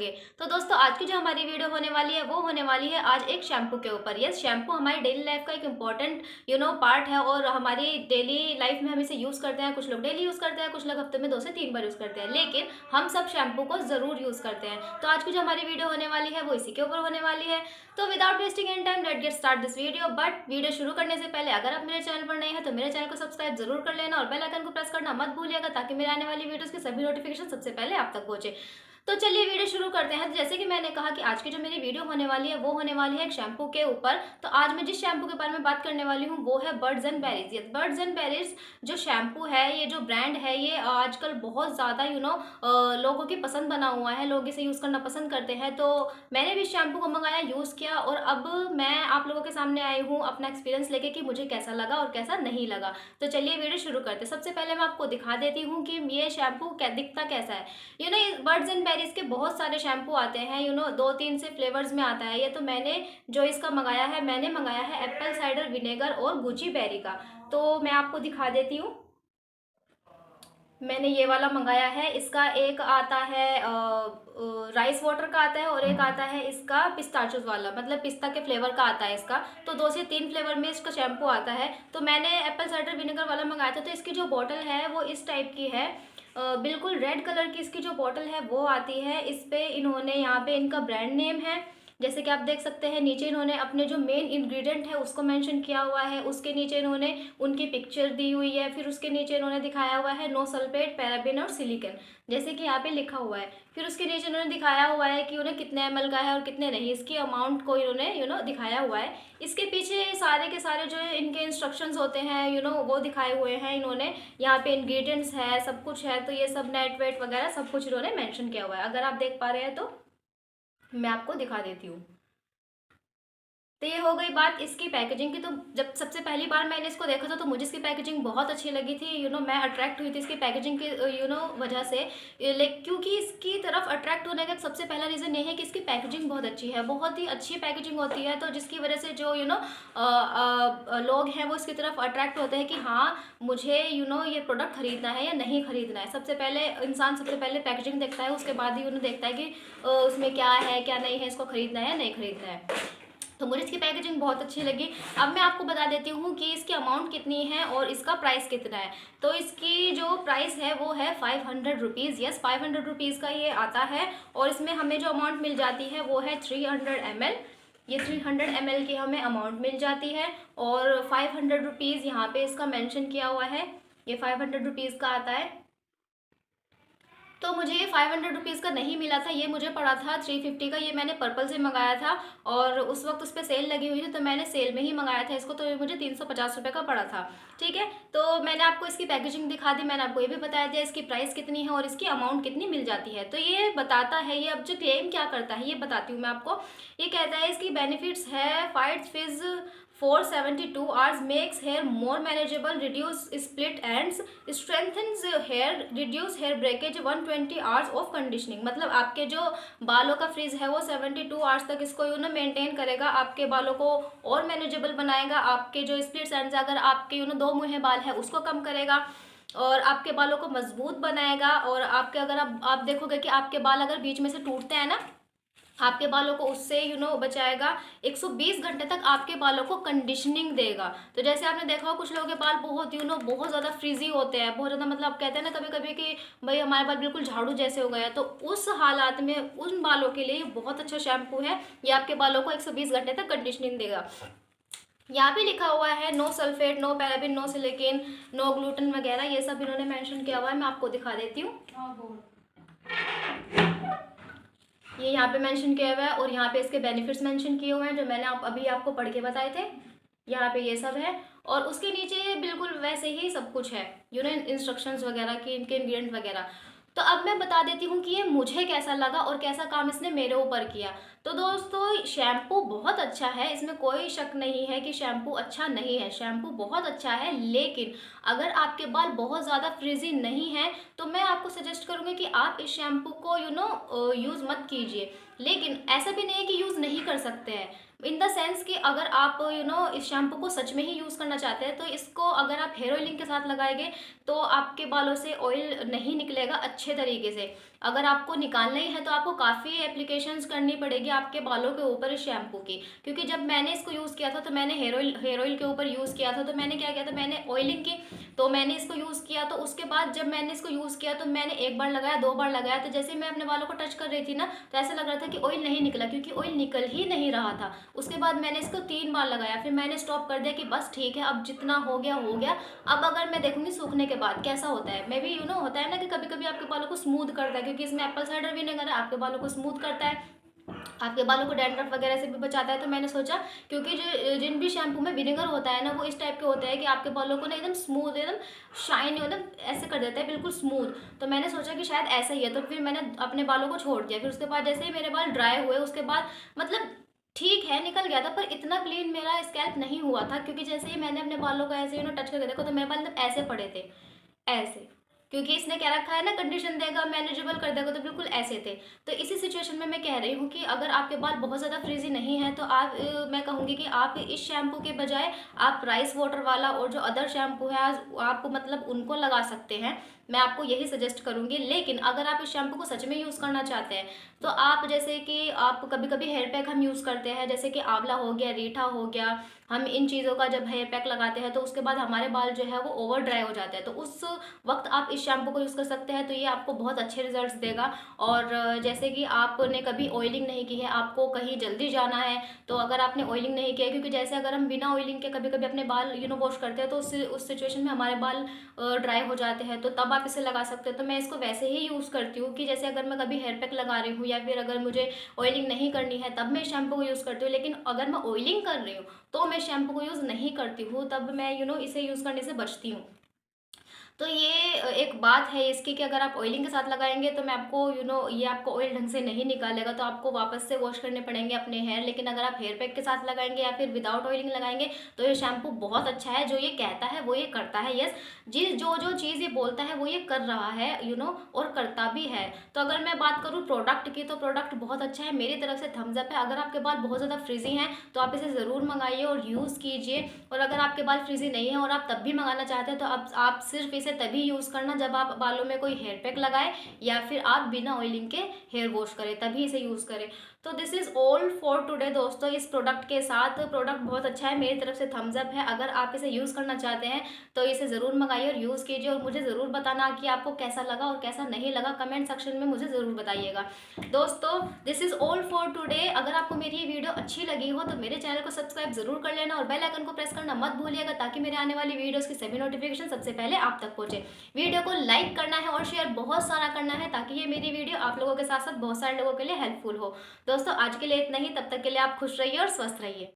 होंगे। तो दोस्तों आज की जो हमारी वीडियो होने वाली है वो होने वाली है आज एक शैम्पू के ऊपर। यस, शैम्पू हमारी डेली लाइफ का एक इम्पॉर्टेंट पार्ट है और हमारी डेली लाइफ में हम इसे यूज़ करते हैं। कुछ लोग डेली यूज़ करते हैं, कुछ लोग हफ्ते में 2 से 3 बार यूज़ करते हैं, लेकिन हम सब शैम्पू को ज़रूर यूज़ करते हैं। तो आज की जो हमारी वीडियो होने वाली है वो इसी के ऊपर होने वाली है। तो without wasting any time let get start this video. But video शुरू करने से पहले अगर आप मेरे चैनल पर नए हैं तो मेरे चैनल को सब्सक्राइब जरूर कर लेना और बेल आइकन को प्रेस करना मत भूलिएगा, ताकि मेरे आने वाली वीडियोस के सभी नोटिफिकेशन सबसे पहले आप तक पहुंचे। तो चलिए वीडियो शुरू करते हैं। तो जैसे कि मैंने कहा कि आज की जो मेरी वीडियो होने वाली है वो होने वाली है एक शैम्पू के ऊपर। तो आज मैं जिस शैम्पू के बारे में बात करने वाली हूँ वो है बर्ड्स एंड बेरीज। ये बर्ड्स एंड बेरीज जो शैम्पू है, ये जो ब्रांड है, ये आजकल बहुत ज़्यादा लोगों की पसंद बना हुआ है। लोग इसे यूज़ करना पसंद करते हैं। तो मैंने भी इस शैम्पू को मंगाया, यूज़ किया और अब मैं आप लोगों के सामने आई हूँ अपना एक्सपीरियंस लेके कि मुझे कैसा लगा और कैसा नहीं लगा। तो चलिए वीडियो शुरू करते हैं। सबसे पहले मैं आपको दिखा देती हूँ कि ये शैम्पू दिखता कैसा है। बर्ड्स एंड बेरीज के बहुत सारे शैम्पू आते हैं, 2-3 से फ्लेवर्स में आता है ये। तो मैंने जो इसका मंगाया है, मैंने मंगाया है एप्पल साइडर विनेगर और गुची बेरी का। तो मैं आपको दिखा देती हूँ। मैंने ये वाला मंगाया है। इसका एक आता है राइस वाटर का आता है और एक आता है इसका पिस्ताचोस वाला, मतलब पिस्ता के फ्लेवर का आता है इसका। तो 2 से 3 फ्लेवर में इसका शैम्पू आता है। तो मैंने एप्पल साइडर विनेगर वाला मंगाया था। तो इसकी जो बॉटल है वो इस टाइप की है, बिल्कुल रेड कलर की इसकी जो बॉटल है वो आती है। इस पे इन्होंने यहाँ पे इनका ब्रांड नेम है, जैसे कि आप देख सकते हैं। नीचे इन्होंने अपने जो मेन इंग्रेडिएंट है उसको मेंशन किया हुआ है। उसके नीचे इन्होंने उनकी पिक्चर दी हुई है। फिर उसके नीचे इन्होंने दिखाया हुआ है नो सल्फेट, पैराबेन और सिलिकन, जैसे कि यहाँ पे लिखा हुआ है। फिर उसके नीचे इन्होंने दिखाया हुआ है कि उन्हें कितने ml का है और कितने नहीं, इसकी अमाउंट को इन्होंने दिखाया हुआ है। इसके पीछे सारे के सारे जो इनके इंस्ट्रक्शंस होते हैं वो दिखाए हुए हैं इन्होंने। यहाँ पे इंग्रेडिएंट्स है, सब कुछ है। तो ये सब नेट वेट वगैरह सब कुछ इन्होंने मेंशन किया हुआ है। अगर आप देख पा रहे हैं तो मैं आपको दिखा देती हूँ। तो ये हो गई बात इसकी पैकेजिंग की। तो जब सबसे पहली बार मैंने इसको देखा था तो मुझे इसकी पैकेजिंग बहुत अच्छी लगी थी। मैं अट्रैक्ट हुई थी इसकी पैकेजिंग की वजह से। क्योंकि इसकी तरफ अट्रैक्ट होने का सबसे पहला रीज़न ये है कि इसकी पैकेजिंग बहुत अच्छी है, बहुत ही अच्छी पैकेजिंग होती है। तो जिसकी वजह से जो लोग हैं वो इसकी तरफ अट्रैक्ट होते हैं कि हाँ मुझे ये प्रोडक्ट खरीदना है या नहीं खरीदना है। सबसे पहले इंसान सबसे पहले पैकेजिंग देखता है, उसके बाद ही देखता है कि उसमें क्या है क्या नहीं है, इसको खरीदना है या नहीं खरीदना है। तो मुझे इसकी पैकेजिंग बहुत अच्छी लगी। अब मैं आपको बता देती हूँ कि इसकी अमाउंट कितनी है और इसका प्राइस कितना है। तो इसकी जो प्राइस है वो है 500 रुपीज़। यस, 500 रुपीज़ का ये आता है और इसमें हमें जो अमाउंट मिल जाती है वो है 300 ml। ये 300 ml की हमें अमाउंट मिल जाती है और 500 रुपीज़ यहाँ पे इसका मेंशन किया हुआ है। ये 500 रुपीज़ का आता है। तो मुझे ये 500 रुपीज़ का नहीं मिला था, ये मुझे पड़ा था 350 का। ये मैंने पर्पल से मंगाया था और उस वक्त उस पर सेल लगी हुई थी, तो मैंने सेल में ही मंगाया था इसको। तो ये मुझे 350 रुपये का पड़ा था। ठीक है, तो मैंने आपको इसकी पैकेजिंग दिखा दी, मैंने आपको ये भी बताया दिया इसकी प्राइस कितनी है और इसकी अमाउंट कितनी मिल जाती है। तो ये बताता है, ये अब जो क्लेम क्या करता है ये बताती हूँ मैं आपको। ये कहता है इसकी बेनिफिट्स है फाइट्स फिज for 72 hours, makes hair more manageable, reduce split ends, strengthens hair, reduce hair breakage, 120 hours of conditioning। मतलब आपके जो बालों का फ्रीज है वो 72 आवर्स तक इसको मेंटेन करेगा, आपके बालों को और मैनेजेबल बनाएगा। आपके जो स्प्लिट एंड्स, अगर आपके 2 मुँहे बाल है उसको कम करेगा और आपके बालों को मजबूत बनाएगा। और आपके अगर आप देखोगे कि आपके बाल अगर बीच में से टूटते हैं ना, आपके बालों को उससे बचाएगा। 120 घंटे तक आपके बालों को कंडीशनिंग देगा। तो जैसे आपने देखा हो कुछ लोगों के बाल बहुत बहुत ज़्यादा फ्रीजी होते हैं, बहुत ज़्यादा, मतलब कहते हैं ना कभी कभी कि भाई हमारे बाल बिल्कुल झाड़ू जैसे हो गए हैं। तो उस हालात में उन बालों के लिए ये बहुत अच्छा शैम्पू है। ये आपके बालों को 120 घंटे तक कंडीशनिंग देगा। यहाँ पे लिखा हुआ है no sulphate, no paraben, no silicone, no gluten वगैरह, ये सब इन्होंने मेंशन किया हुआ है। मैं आपको दिखा देती हूँ। ये यहाँ पे मेंशन किया हुआ है और यहाँ पे इसके बेनिफिट्स मेंशन किए हुए हैं जो मैंने अभी आपको पढ़ के बताए थे। यहाँ पे ये सब है और उसके नीचे बिल्कुल वैसे ही सब कुछ है, इंस्ट्रक्शंस वगैरह की, इनके इंग्रेडिएंट वगैरह। तो अब मैं बता देती हूँ कि ये मुझे कैसा लगा और कैसा काम इसने मेरे ऊपर किया। तो दोस्तों शैम्पू बहुत अच्छा है, इसमें कोई शक नहीं है कि शैम्पू अच्छा नहीं है। शैम्पू बहुत अच्छा है, लेकिन अगर आपके बाल बहुत ज़्यादा फ्रीजी नहीं है तो मैं आपको सजेस्ट करूँगी कि आप इस शैम्पू को यूज़ मत कीजिए। लेकिन ऐसा भी नहीं है कि यूज़ नहीं कर सकते हैं, इन द सेंस कि अगर आप इस शैम्पू को सच में ही यूज़ करना चाहते हैं तो इसको अगर आप हेयर ऑयलिंग के साथ लगाएंगे तो आपके बालों से ऑयल नहीं निकलेगा अच्छे तरीके से। अगर आपको निकालना ही है तो आपको काफ़ी एप्लीकेशंस करनी पड़ेगी आपके बालों के ऊपर इस शैम्पू की। क्योंकि जब मैंने इसको यूज़ किया था तो मैंने हेयर ऑयल के ऊपर यूज़ किया था। तो मैंने क्या किया था, मैंने ऑयलिंग की, तो मैंने इसको यूज़ किया। तो उसके बाद जब मैंने इसको यूज़ किया तो मैंने एक बार लगाया, 2 बार लगाया, तो जैसे ही मैं अपने बालों को टच कर रही थी ना, तो ऐसा लग रहा था कि ऑयल नहीं निकला, क्योंकि ऑयल निकल ही नहीं रहा था। उसके बाद मैंने इसको 3 बार लगाया, फिर मैंने स्टॉप कर दिया कि बस ठीक है, अब जितना हो गया हो गया। अब अगर मैं देखूंगी सूखने के बाद कैसा होता है। मे बी होता है ना कि कभी कभी आपके बालों को स्मूथ करता है, क्योंकि इसमें एप्पल साइडर विनेगर है, आपके बालों को स्मूथ करता है, आपके बालों को डैंड्रफ वगैरह से भी बचाता है। तो मैंने सोचा, क्योंकि जो जिन भी शैम्पू में विनेगर होता है ना, वो इस टाइप के होते हैं कि आपके बालों को ना एकदम स्मूथ, एकदम शाइन, एकदम ऐसे कर देता है, बिल्कुल स्मूथ। तो मैंने सोचा कि शायद ऐसा ही है, तो फिर मैंने अपने बालों को छोड़ दिया। फिर उसके बाद जैसे ही मेरे बाल ड्राई हुए, उसके बाद मतलब ठीक है, निकल गया था, पर इतना क्लीन मेरा स्कैल्प नहीं हुआ था, क्योंकि जैसे ही मैंने अपने बालों को ऐसे टच करके देखा तो मेरे बाल एकदम ऐसे पड़े थे, ऐसे। क्योंकि इसने क्या रखा है ना, कंडीशन देगा, मैनेजेबल कर देगा, तो बिल्कुल ऐसे थे। तो इसी सिचुएशन में मैं कह रही हूँ कि अगर आपके बाल बहुत ज़्यादा फ्रीजी नहीं है तो आप मैं कहूँगी कि आप इस शैम्पू के बजाय आप राइस वाटर वाला और जो अदर शैम्पू है आप मतलब उनको लगा सकते हैं। मैं आपको यही सजेस्ट करूँगी। लेकिन अगर आप इस शैम्पू को सच में यूज़ करना चाहते हैं तो आप, जैसे कि आप कभी कभी हेयर पैक हम यूज़ करते हैं, जैसे कि आंवला हो गया, रीठा हो गया, हम इन चीज़ों का जब हेयर पैक लगाते हैं तो उसके बाद हमारे बाल जो है वो ओवर ड्राई हो जाते हैं, तो उस वक्त आप इस शैम्पू को यूज़ कर सकते हैं। तो ये आपको बहुत अच्छे रिजल्ट्स देगा। और जैसे कि आपने कभी ऑयलिंग नहीं की है, आपको कहीं जल्दी जाना है, तो अगर आपने ऑयलिंग नहीं किया है, क्योंकि जैसे अगर हम बिना ऑयलिंग के कभी कभी अपने बाल वॉश करते हैं तो उस सिचुएशन में हमारे बाल ड्राई हो जाते हैं, तो तब आप इसे लगा सकते हो। तो मैं इसको वैसे ही यूज़ करती हूँ कि जैसे अगर मैं कभी हेयर पैक लगा रही हूँ या फिर अगर मुझे ऑयलिंग नहीं करनी है तब मैं शैम्पू को यूज़ करती हूँ। लेकिन अगर मैं ऑयलिंग कर रही हूँ तो मैं शैम्पू को यूज़ नहीं करती हूँ, तब मैं इसे यूज़ करने से बचती हूँ। तो ये एक बात है इसकी कि अगर आप ऑयलिंग के साथ लगाएंगे तो मैं आपको ये आपको ऑयल ढंग से नहीं निकालेगा, तो आपको वापस से वॉश करने पड़ेंगे अपने हेयर। लेकिन अगर आप हेयर पैक के साथ लगाएंगे या फिर विदाउट ऑयलिंग लगाएंगे तो ये शैम्पू बहुत अच्छा है। जो ये कहता है वो ये करता है। यस, जो जो चीज़ ये बोलता है वो ये कर रहा है, और करता भी है। तो अगर मैं बात करूँ प्रोडक्ट की, तो प्रोडक्ट बहुत अच्छा है, मेरी तरफ से थम्स अप है। अगर आपके बाल बहुत ज़्यादा फ्रीजी हैं तो आप इसे ज़रूर मंगाइए और यूज़ कीजिए। और अगर आपके बाल फ्रीजी नहीं है और आप तब भी मंगाना चाहते हैं तो आप सिर्फ इसे तभी यूज़ करना जब आप बालों में कोई हेयर पैक लगाए या फिर आप बिना ऑयलिंग के हेयर वॉश करें, तभी इसे यूज़ करें। तो this is all for today दोस्तों। इस प्रोडक्ट के साथ, प्रोडक्ट बहुत अच्छा है, मेरी तरफ से थम्स अप है। अगर आप इसे यूज़ करना चाहते हैं तो इसे ज़रूर मंगाइए और यूज़ कीजिए, और मुझे ज़रूर बताना कि आपको कैसा लगा और कैसा नहीं लगा। कमेंट सेक्शन में मुझे ज़रूर बताइएगा। दोस्तों this is all for today. अगर आपको मेरी ये वीडियो अच्छी लगी हो तो मेरे चैनल को सब्सक्राइब ज़रूर कर लेना और बेल आइकन को प्रेस करना मत भूलिएगा, ताकि मेरे आने वाली वीडियोज़ की सभी नोटिफिकेशन सबसे पहले आप तक पहुँचे। वीडियो को लाइक करना है और शेयर बहुत सारा करना है, ताकि ये मेरी वीडियो आप लोगों के साथ साथ बहुत सारे लोगों के लिए हेल्पफुल हो। दोस्तों आज के लिए इतना ही, तब तक के लिए आप खुश रहिए और स्वस्थ रहिए।